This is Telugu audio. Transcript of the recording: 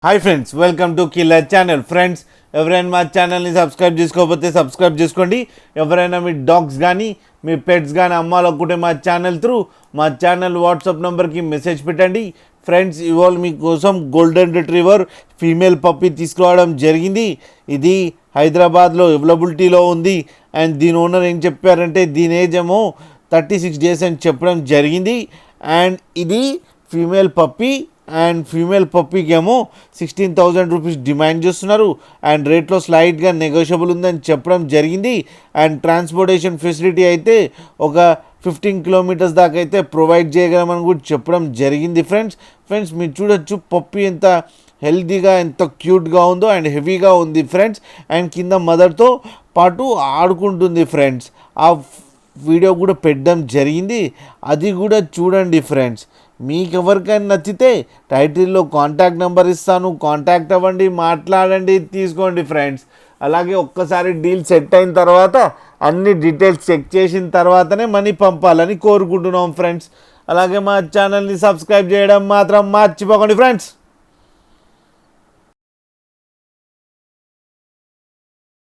Hi friends, welcome to killer channel. Friends, ఎవరైనా మా ఛానల్ని సబ్స్క్రైబ్ చేసుకోకపోతే సబ్స్క్రైబ్ చేసుకోండి. ఎవరైనా మీ డాగ్స్ కానీ మీ పెట్స్ కానీ అమ్మాలనుకుంటే మా ఛానల్ త్రూ మా ఛానల్ వాట్సాప్ నెంబర్కి మెసేజ్ పెట్టండి. ఫ్రెండ్స్, ఇవాళ మీకోసం గోల్డెన్ రిట్రీవర్ ఫీమేల్ పప్పీ తీసుకురావడం జరిగింది. ఇది హైదరాబాద్లో అవైలబిలిటీలో ఉంది. అండ్ దీని ఓనర్ ఏం చెప్పారంటే దీని ఏజ్ ఏమో 36 days అని చెప్పడం జరిగింది. అండ్ ఇది ఫీమేల్ పప్పీ. అండ్ ఫీమేల్ పప్పీకి ఏమో 16,000 రూపీస్ డిమాండ్ చేస్తున్నారు. అండ్ రేట్లో స్లైట్గా నెగోషియబుల్ ఉందని చెప్పడం జరిగింది. అండ్ ట్రాన్స్పోర్టేషన్ ఫెసిలిటీ అయితే ఒక 15 kilometers దాకా అయితే ప్రొవైడ్ చేయగలమని కూడా చెప్పడం జరిగింది. ఫ్రెండ్స్ మీరు చూడొచ్చు పప్పీ ఎంత హెల్తీగా ఎంత క్యూట్గా ఉందో అండ్ హెవీగా ఉంది ఫ్రెండ్స్. అండ్ కింద మదర్తో పాటు ఆడుకుంటుంది ఫ్రెండ్స్. ఆ వీడియో కూడా పెట్టడం జరిగింది, అది కూడా చూడండి ఫ్రెండ్స్. మీకు ఎవరికైనా నచ్చితే టైటిల్లో కాంటాక్ట్ నెంబర్ ఇస్తాను, కాంటాక్ట్ అవ్వండి, మాట్లాడండి, తీసుకోండి ఫ్రెండ్స్. అలాగే ఒక్కసారి డీల్ సెట్ అయిన తర్వాత అన్ని డీటెయిల్స్ చెక్ చేసిన తర్వాతనే మనీ పంపాలని కోరుకుంటున్నాం ఫ్రెండ్స్. అలాగే మా ఛానల్ని సబ్స్క్రైబ్ చేయడం మాత్రం మర్చిపోకండి ఫ్రెండ్స్.